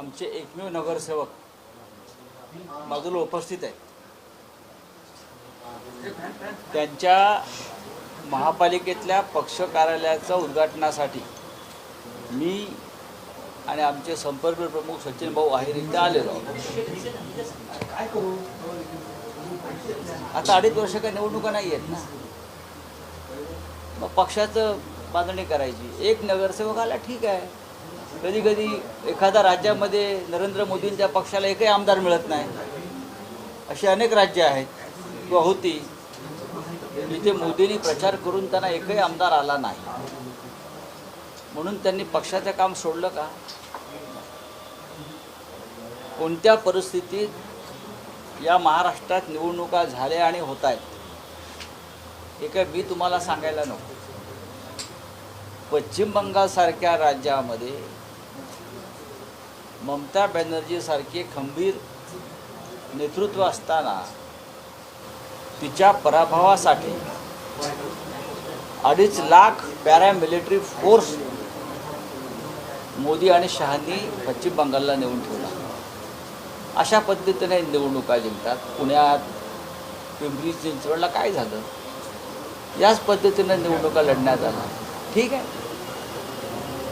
आमचे एकमेव नगरसेवक बाजूला उपस्थित आहेत. त्यांच्या महापालिकेतल्या पक्ष कार्यालयाच्या उद्घाटनासाठी मी आणि आमचे संपर्क प्रमुख सचिन भाऊ आहेर इथे आलेलो आहोत. काय करू आता 2.5 वर्ष काही निवडणुका नाही आहेत ना, मग पक्षाचं बांधणी करायची. एक नगरसेवक आला ठीक आहे. कधी कधी एखाद्या राज्यामध्ये नरेंद्र मोदींच्या पक्षाला एकही आमदार मिळत नाही. अशी अनेक राज्य आहेत किंवा होती जिथे मोदींनी प्रचार करून त्यांना एकही आमदार आला नाही. म्हणून त्यांनी पक्षाचं काम सोडलं का? कोणत्या परिस्थितीत या महाराष्ट्रात निवडणुका झाल्या आणि होत आहेत हे काय मी तुम्हाला सांगायला नको. पश्चिम बंगालसारख्या राज्यामध्ये ममता बॅनर्जीसारखे खंबीर नेतृत्व असताना तिच्या पराभवासाठी 2.5 लाख पॅरामिलिटरी फोर्स मोदी आणि शहांनी पश्चिम बंगालला नेऊन ठेवला. अशा पद्धतीने निवडणुका जिंकतात. पुण्यात पिंपरी चिंचवडला काय झालं? याच पद्धतीने निवडणुका लढण्यात आल्या. ठीक आहे,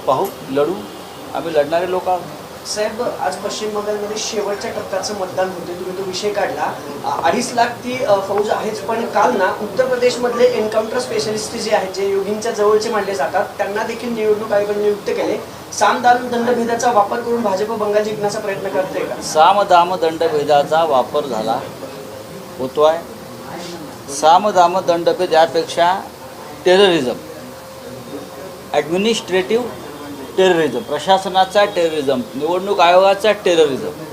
पाहू, लढू. आम्ही लढणारे लोक आहोत. साहेब, आज पश्चिम बंगालमध्ये शेवटच्या टप्प्याचं मतदान होते. तुम्ही तो विषय काढला. 2.5 लाख ती फौज आहेच, पण काल ना उत्तर प्रदेशमधले एन्काउंटर स्पेशलिस्ट जे आहेत, जे योगींच्या जवळचे मानले जातात, त्यांना देखील निवडणूक आयोगाने नियुक्त केले. साम दाम दंडभेदाचा वापर करून भाजप बंगाल जिंकण्याचा प्रयत्न करते का? साम दाम दंडभेदाचा वापर झाला होतोय. साम दाम दंडभेद यापेक्षा टेररिझम, ॲडमिनिस्ट्रेटिव्ह टेररिझम, प्रशासनाचा टेररिझम, निवडणूक आयोगाचा टेररिझम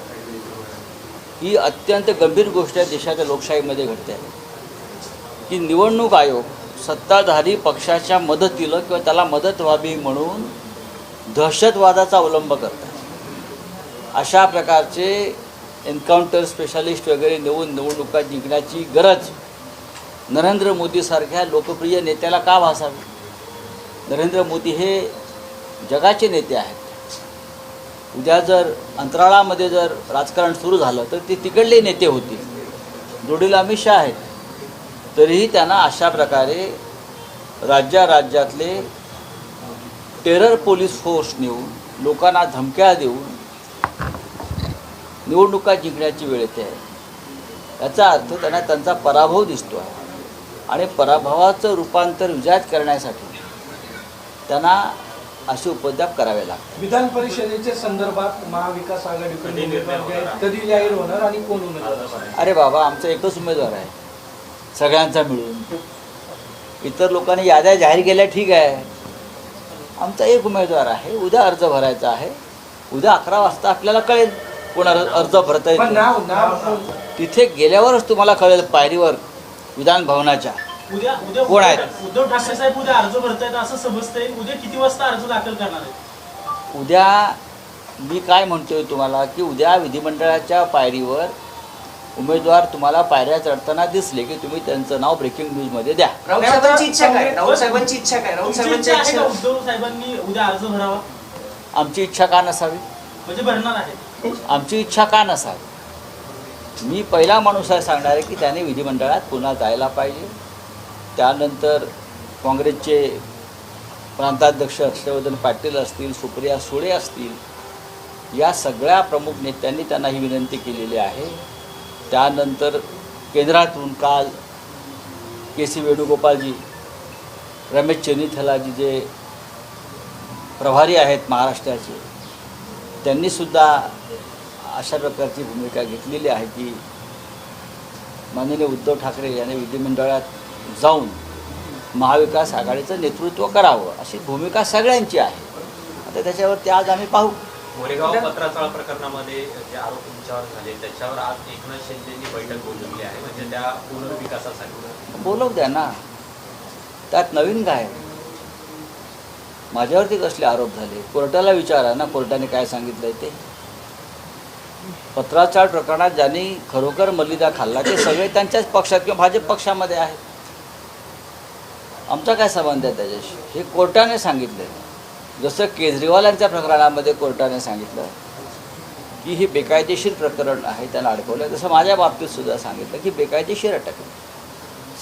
ही अत्यंत गंभीर गोष्ट आहे देशाच्या लोकशाहीमध्ये घडते आहे. की निवडणूक आयोग सत्ताधारी पक्षाच्या मदतीला किंवा त्याला मदत व्हावी म्हणून दहशतवादाचा अवलंब करतात. अशा प्रकारचे एन्काउंटर स्पेशालिस्ट वगैरे नेऊन निवडणुका जिंकण्याची गरज नरेंद्र मोदीसारख्या लोकप्रिय नेत्याला का भासावी? नरेंद्र मोदी हे जगाचे नेते आहेत. उद्या जर अंतराळामध्ये जर राजकारण सुरू झालं तर ते तिकडले नेते होतील. जोडीला अमित शहा आहेत. तरीही त्यांना अशा प्रकारे राज्यातले टेरर पोलीस फोर्स नेऊन लोकांना धमक्या देऊन निवडणुका जिंकण्याची वेळ येते आहे. याचा अर्थ त्यांना त्यांचा पराभव दिसतो आहे आणि पराभवाचं रूपांतर विजयात करण्यासाठी त्यांना असे उपद्व्याप करावे लागतात. विधान परिषदेच्या संदर्भात महाविकास आघाडीकडे कधी जाहीर होणार आणि कोण उमेदवार? अरे बाबा, आमचा एकच उमेदवार आहे सगळ्यांचा मिळून. इतर लोकांनी याद्या जाहीर केल्या ठीक आहे. आमचा एक उमेदवार आहे. उद्या अर्ज भरायचा आहे. उद्या 11 वाजता आपल्याला कळेल कोण अर्ज भरता येईल. तिथे गेल्यावरच तुम्हाला कळेल पायरीवर विधान भवनाच्या उद्या कोण आहेत. उद्धव ठाकरे साहेब उद्या अर्ज भरतायत असं समजतंय. उद्या किती वाजता अर्ज दाखल करणार आहेत? उद्या मी काय म्हणतोय तुम्हाला की उद्या विधिमंडळाच्या पायरीवर उमेदवार तुम्हाला पायऱ्या चढताना दिसले की तुम्ही त्यांचं नाव ब्रेकिंग न्यूजमध्ये द्या. राऊत साहेबांची इच्छा काय? राऊत साहेबांची इच्छा काय? राऊत साहेबांची आहे इच्छा का उद्धव साहेबांनी उद्या अर्ज भरावा? आमची इच्छा का नसावी? म्हणजे भरणार आहे. आमची इच्छा का नसावी? मी पहिला माणूस आहे सांगणार आहे की त्याने विधिमंडळात पुन्हा जायला पाहिजे. त्यानंतर काँग्रेसचे प्रांताध्यक्ष हर्षवर्धन पाटील असतील, सुप्रिया सुळे असतील, या सगळ्या प्रमुख नेत्यांनी त्यांना ही विनंती केलेली आहे. त्यानंतर केंद्रातून काल के.सी. वेणुगोपालजी, रमेश चेन्नीथलाजी जे प्रभारी आहेत महाराष्ट्राचे, त्यांनीसुद्धा अशा प्रकारची भूमिका घेतलेली आहे की माननीय उद्धव ठाकरे यांनी विधिमंडळात जाऊन महाविकास आघाडीचं नेतृत्व करावं अशी भूमिका सगळ्यांची आहे. आता त्याच्यावरती आज आम्ही पाहू. मोरेगाव पत्राचाळ प्रकरणामध्ये जे आरोप तुमच्यावर झाले त्याच्यावर आज एकनाथ शिंदेंनी बैठक बोलवली आहे, म्हणजे त्या पुनर्विकासासाठी. बोलवू द्या ना, त्यात नवीन काय? माझ्यावरती कसले आरोप झाले? कोर्टाला विचारा ना, कोर्टाने काय सांगितलंय ते. पत्राचाळ प्रकरणात ज्यांनी खरोखर मलिदा खाल्ला ते सगळे त्यांच्याच पक्षात किंवा भाजप पक्षामध्ये आहेत. आमचा काय संबंध आहे त्याच्याशी? हे कोर्टाने सांगितलं. जसं केजरीवाल यांच्या प्रकरणामध्ये कोर्टाने सांगितलं की हे बेकायदेशीर प्रकरण आहे, त्याला अडकवलं. जसं माझ्या बाबतीत सुद्धा सांगितलं की बेकायदेशीर अटक.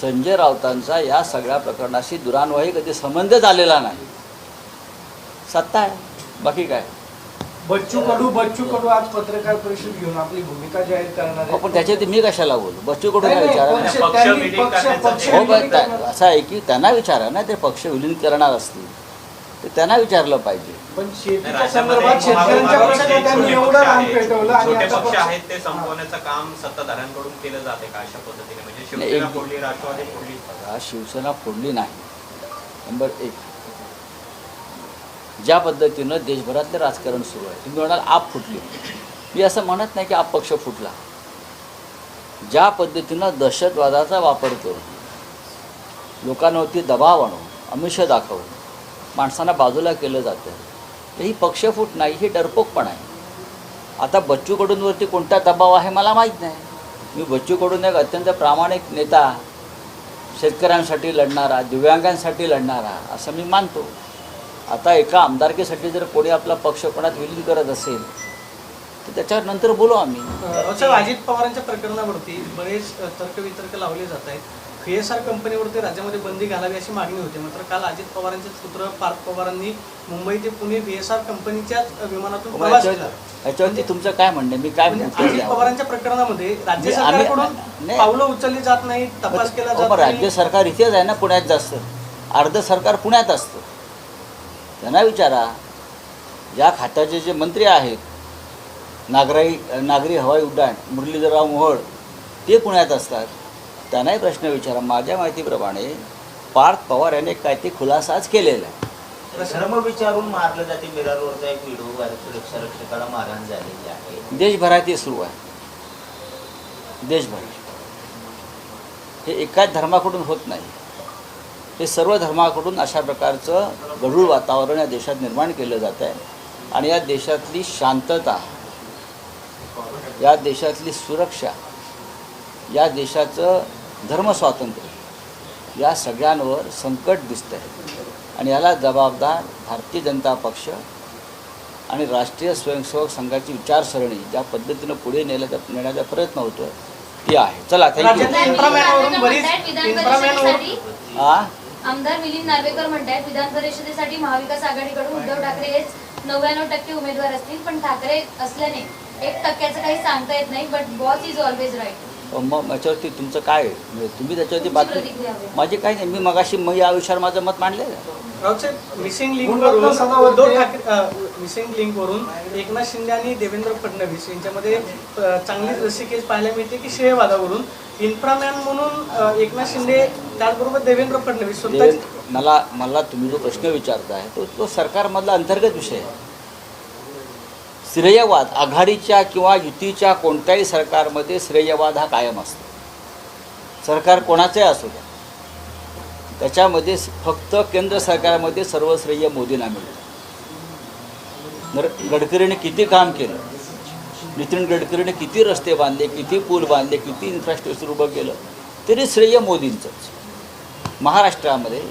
संजय राऊतांचा या सगळ्या प्रकरणाशी दुरान्वयी कधी संबंधच आलेला नाही. सत्ता आहे, बाकी काय. बच्चू कडू आज पत्रकार परिषद घेऊन आपली भूमिका जाहीर करणार हो, पण त्याच्यात मी कशाला बोलू? बच्चू कडू नाही विचारा. पक्ष विलीन करण्याचं हो, पण असं आहे की त्यांना विचारा ना, ते पक्ष विलीन करणार असतील तर त्यांना विचारलं पाहिजे. पण शेतीच्या संदर्भात शेतकऱ्यांच्या प्रश्नात त्यांनी एवढं रान पेटवलं आणि छोटे आता पक्ष आहेत ते संपवण्याचं काम सत्ताधाऱ्यांकडून केलं जाते का अशा पद्धतीने? म्हणजे शिवसेना फोडली, राष्ट्रवादी फोडली. बघा, शिवसेना फोडली नाही. नंबर 1, ज्या पद्धतीनं देशभरातलं राजकारण सुरू आहे, तुम्ही म्हणाल आप फुटली. मी असं म्हणत नाही की आप पक्ष फुटला. ज्या पद्धतीनं दहशतवादाचा वापर करून लोकांवरती दबाव आणून, आमिष दाखवून माणसांना बाजूला केलं जातं, तर ही पक्षफूट नाही, ही डरपोकपण आहे. आता बच्चू कडूंवरती कोणता दबाव आहे मला माहीत नाही. मी बच्चू कडून एक अत्यंत प्रामाणिक नेता, शेतकऱ्यांसाठी लढणारा, दिव्यांगांसाठी लढणारा असं मी मानतो. आता एका आमदारकीसाठी जर कोणी आपला पक्ष कोणात विलीन करत असेल तर त्याच्यावर नंतर बोलू आम्ही. साहेब, अजित पवारांच्या प्रकरणावरती बरेच तर्कवितर्क लावले जात आहेत. VSR कंपनीवरती राज्यामध्ये बंदी घालावी अशी मागणी होती. मात्र काल अजित पवारांचे पुत्र पार्थ पवारांनी मुंबई ते पुणे VSR कंपनीच्याच विमानातून प्रवास केला. याच्यावरती तुमचं काय म्हणणं आहे? मी काय म्हणजे म्हणतो अजित पवारांच्या प्रकरणामध्ये राज्य सरकारकडून पावलं उचलली जात नाही, तपास केला जात नाही. राज्य सरकार इथेच आहे ना, पुण्यात जास्त. अर्ध सरकार पुण्यात असतं. त्यांना विचारा. या खात्याचे जे मंत्री आहेत, नागरी हवाई उड्डाण मुरलीधरराव मोहोळ, ते पुण्यात असतात. त्यांनाही प्रश्न विचारा. माझ्या माहितीप्रमाणे पार्थ पवार यांनी काय ते खुलासाच केलेला आहे. धर्म विचारून मारलं जाते. विरार रोडचा एक व्हिडिओ सुरक्षा रक्षकाला मारहाण झालेली आहे. देशभरात हे सुरू आहे. देशभरात हे एकाच धर्माकडून होत नाही. हे सर्व धर्माकडून अशा प्रकारचं गढूळ वातावरण या देशात निर्माण केलं जात आहे. आणि या देशातली शांतता, या देशातली सुरक्षा, या देशाचं धर्मस्वातंत्र्य, या सगळ्यांवर संकट दिसतं आहे. आणि याला जबाबदार भारतीय जनता पक्ष आणि राष्ट्रीय स्वयंसेवक संघाची विचारसरणी ज्या पद्धतीनं पुढे नेण्याचा प्रयत्न होतो आहे ती आहे. चला, राज्यातल्या इन्फ्रामॅनवरून बरीच आमदार मिलिंद नार्वेकर म्हणतात विधान परिषदेसाठी महाविकास आघाडीकडून उद्धव ठाकरे हेच 99% उमेदवार असतील, पण ठाकरे असल्याने 1% काही सांगता येत नाही. But boss is always right. मग याच्यावरती तुमचं काय आहे? म्हणजे तुम्ही त्याच्यावरती बातमी, माझी काही नाही. मी मगाशी या विषयावर माझं मत मांडलेलं आहे. मिसिंग लिंकवरून एकनाथ शिंदे आणि देवेंद्र फडणवीस यांच्यामध्ये चांगलीच रस्सीखेच पाहायला मिळते की श्रेयवादावरून इन्फ्रामॅन म्हणून एकनाथ शिंदे, त्याचबरोबर देवेंद्र फडणवीस मला तुम्ही जो प्रश्न विचारताय तो सरकारमधला अंतर्गत विषय आहे. श्रेयवाद आघाडीच्या किंवा युतीच्या कोणत्याही सरकारमध्ये श्रेयवाद हा कायम असतो. सरकार कोणाचंही असू द्या, त्याच्यामध्ये फक्त केंद्र सरकारमध्ये सर्व श्रेय मोदींना मिळतं. गडकरीने किती काम केलं, नितीन गडकरीने किती रस्ते बांधले, किती पूल बांधले, किती इन्फ्रास्ट्रक्चर उभं केलं, तरी श्रेय मोदींचंच. महाराष्ट्रामध्ये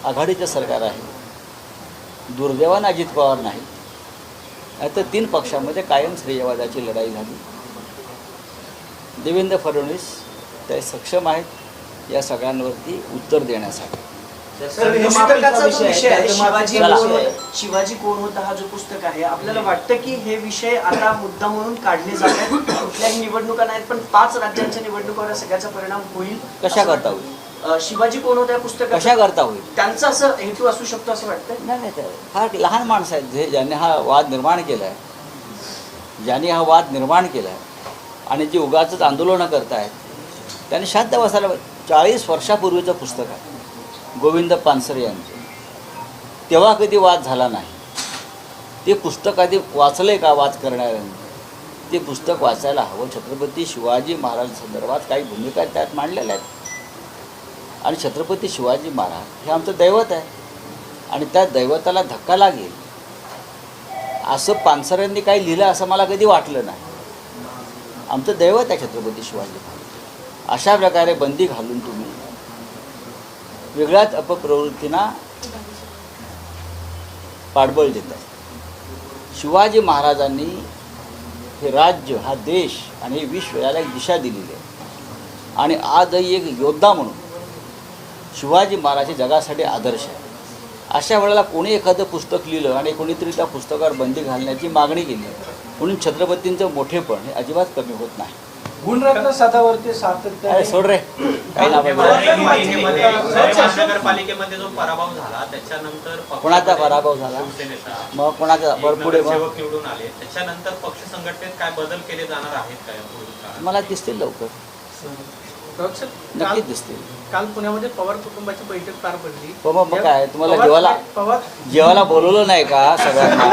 आघाडीचं सरकार आहे. दुर्दैवानं अजित पवार नाही, तर 3 पक्षामध्ये कायम श्रेयवादाची लढाई झाली. देवेंद्र फडणवीस ते सक्षम आहेत या सगळ्यांवरती उत्तर देण्यासाठी. पुस्तकाचा जो विषय आहे शिवाजी कोण होता हा जो पुस्तक आहे, आपल्याला वाटतं की हे विषय आता मुद्दा म्हणून काढले जात आहेत. कुठल्याही निवडणुका नाहीत, पण 5 राज्यांच्या निवडणुकांवर सगळ्याचा परिणाम होईल. कशा करता होईल? शिवाजी कोण होता या पुस्तकात कशा करता होईल? त्यांचा असं हेतू असू शकतो असं वाटतं. नाही, फार लहान माणसं आहेत ज्यांनी हा वाद निर्माण केला आहे, आणि जे उगाचच आंदोलनं करतायत त्यांनी शांत बसायला. 40 वर्षापूर्वीचं पुस्तक आहे गोविंद पानसरे यांचं. तेव्हा कधी वाद झाला नाही. ते पुस्तक आधी वाचलं आहे का वाद करणाऱ्यांनी? ते पुस्तक वाचायला हवं. छत्रपती शिवाजी महाराजांसंदर्भात काही भूमिका त्यात मांडलेल्या आहेत. आणि छत्रपती शिवाजी महाराज हे आमचं दैवत आहे, आणि त्या दैवताला धक्का लागेल असं पानसरेंनी काही लिहिलं असं मला कधी वाटलं नाही. आमचं दैवत आहे छत्रपती शिवाजी महाराज. अशा प्रकारे बंदी घालून तुम्ही वेगळ्याच अपप्रवृत्तींना पाठबळ देत आहे. शिवाजी महाराजांनी हे राज्य, हा देश आणि हे विश्व याला एक दिशा दिलेली आहे. आणि आजही एक योद्धा म्हणून शिवाजी महाराज हे जगासाठी आदर्श आहे. अशा वेळेला कोणी एखादं पुस्तक लिहिलं आणि कोणीतरी त्या पुस्तकावर बंदी घालण्याची मागणी केली म्हणून छत्रपतींचं मोठेपण हे अजिबात कमी होत नाही. गुणरत्न सदावर्ते अरे सातत्याने सोड रे, काही नाव नगरपालिकेमध्ये जो पराभव झाला त्याच्यानंतर कोणाचा पराभव झाला, शिवसेनेचा मग कोणाचा पुढे सेवक निवडून आले, त्याच्यानंतर पक्ष संघटनेत काय बदल केले जाणार आहेत का या पुढील काळात? मला दिसतील लवकर, राऊत सर, नक्कीच दिसतील. काल पुण्यामध्ये पवार कुटुंबाची बैठक पार पडली. हो, मग काय तुम्हाला पवार जेवायला बोलवलं नाही का सगळ्यांना?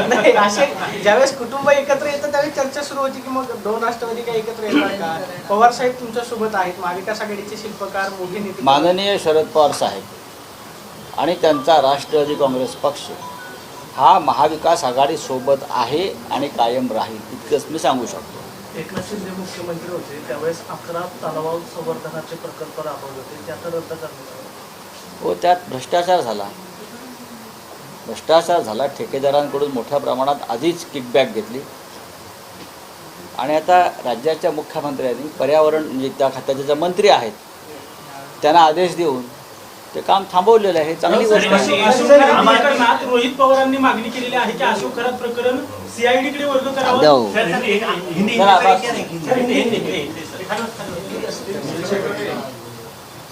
नाही, असे ज्यावेळेस कुटुंब एकत्र येतं त्यावेळेस चर्चा सुरू होती की मग दोन राष्ट्रवादी काय एकत्र येतात का? पवार साहेब तुमच्या सोबत आहेत, महाविकास आघाडीचे शिल्पकार, मोठे नेते. माननीय शरद पवार साहेब आणि त्यांचा राष्ट्रवादी काँग्रेस पक्ष हा महाविकास आघाडीसोबत आहे आणि कायम राहील, इतकंच मी सांगू शकतो. एकनाथ शिंदे मुख्यमंत्री होते त्यावेळेस 11 तलावाव संवर्धनाचे प्रकल्प राबवले होते, ते आता रद्द करण्यात आले. हो, त्यात भ्रष्टाचार झाला. ठेकेदारांकडून मोठ्या प्रमाणात आधीच किकबॅक घेतली आणि आता राज्याच्या मुख्यमंत्र्यांनी पर्यावरण म्हणजे त्या खात्याचे जे मंत्री आहेत त्यांना आदेश देऊन ते काम थांबवलेलं आहे. चांगली गोष्ट आहे. अशोक खरात प्रकरणात रोहित पवारांनी मागणी केलेली आहे की अशोक खरात प्रकरण सीआयडी कडे वर्ग करावं.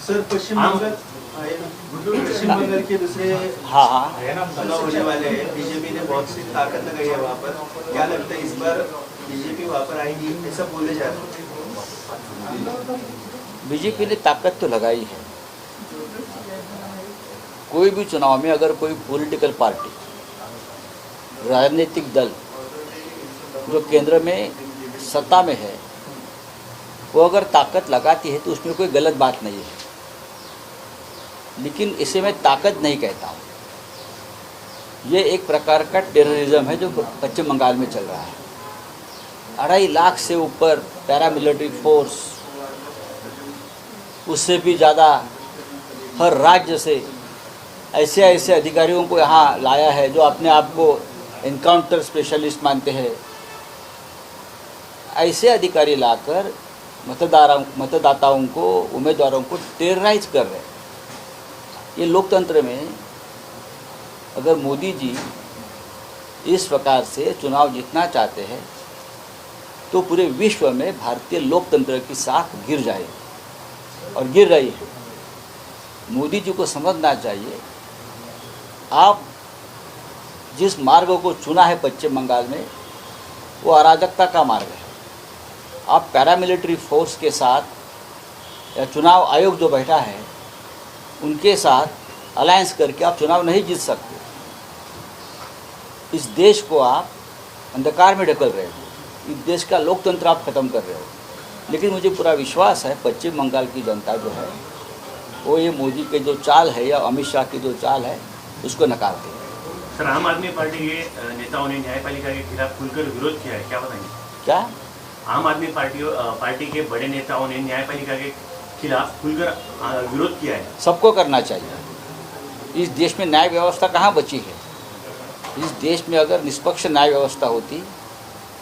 सर, पश्चिम बंगाल के दूसरे चुनाव होने वाले हैं. बीजेपी ने बहुत सी ताकत लगाई है वहाँ पर. क्या लगता है इस बार बीजेपी वहाँ पर आएगी, ऐसा बोले जा रहे हैं? बीजेपी ने ताकत तो लगाई है. कोई भी चुनाव में अगर कोई पॉलिटिकल पार्टी, राजनीतिक दल जो केंद्र में सत्ता में है वो अगर ताकत लगाती है तो उसमें कोई गलत बात नहीं है, लेकिन इसे मैं ताकत नहीं कहता हूँ. ये एक प्रकार का टेररिज्म है जो पश्चिम बंगाल में चल रहा है. 2.5 लाख से ऊपर पैरामिलिट्री फोर्स, उससे भी ज़्यादा हर राज्य से ऐसे अधिकारियों को यहाँ लाया है जो अपने आप को एनकाउंटर स्पेशलिस्ट मानते हैं. ऐसे अधिकारी लाकर मतदाताओं को, उम्मीदवारों को टेरराइज कर रहे हैं. ये लोकतंत्र में अगर मोदी जी इस प्रकार से चुनाव जीतना चाहते हैं तो पूरे विश्व में भारतीय लोकतंत्र की साख गिर जाएगी और गिर रही है. मोदी जी को समझना चाहिए, आप जिस मार्ग को चुना है पश्चिम बंगाल में वो अराजकता का मार्ग है. आप पैरामिलिट्री फोर्स के साथ या चुनाव आयोग जो बैठा है उनके साथ अलायंस करके आप चुनाव नहीं जीत सकते. इस देश को आप अंधकार में ढकेल रहे हो, इस देश का लोकतंत्र आप ख़त्म कर रहे हो. लेकिन मुझे पूरा विश्वास है पश्चिम बंगाल की जनता जो है वो ये मोदी के जो चाल है या अमित शाह की जो चाल है उसको नकारते हैं. सर, आम आदमी पार्टी के नेताओं ने न्यायपालिका के खिलाफ खुलकर विरोध किया है, क्या बताएंगे? क्या आम आदमी पार्टी के बड़े नेताओं ने न्यायपालिका के खिलाफ खुलकर विरोध किया है. सबको करना चाहिए. इस देश में न्याय व्यवस्था कहाँ बची है? इस देश में अगर निष्पक्ष न्याय व्यवस्था होती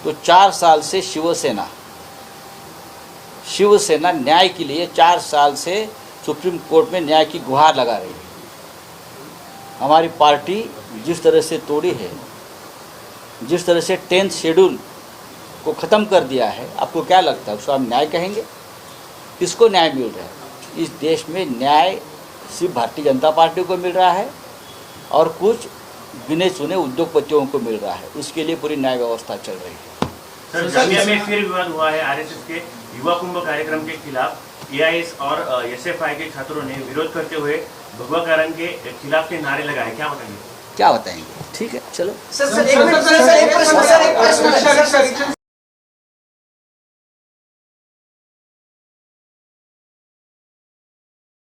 तो 4 साल से शिवसेना न्याय के लिए 4 साल से सुप्रीम कोर्ट में न्याय की गुहार लगा रही है. हमारी पार्टी जिस तरह से तोड़ी है, जिस तरह से 10th शेड्यूल को ख़त्म कर दिया है, आपको क्या लगता है उसको हम न्याय कहेंगे? किसको न्याय मिल रहा है? इस देश में न्याय सिर्फ भारतीय जनता पार्टी को मिल रहा है और कुछ गिने चुने उद्योगपतियों को मिल रहा है. उसके लिए पूरी न्याय व्यवस्था चल रही है. सर, जामिया में फिर विवाद हुआ है. आरएसएस के युवा कुंभ कार्यक्रम के खिलाफ एआईएस और एसएफआई के छात्रों ने विरोध करते हुए भगवा कारण के खिलाफ के नारे लगाए, क्या बताएंगे? क्या बताएंगे? ठीक है, चलो. सर, एक प्रश्न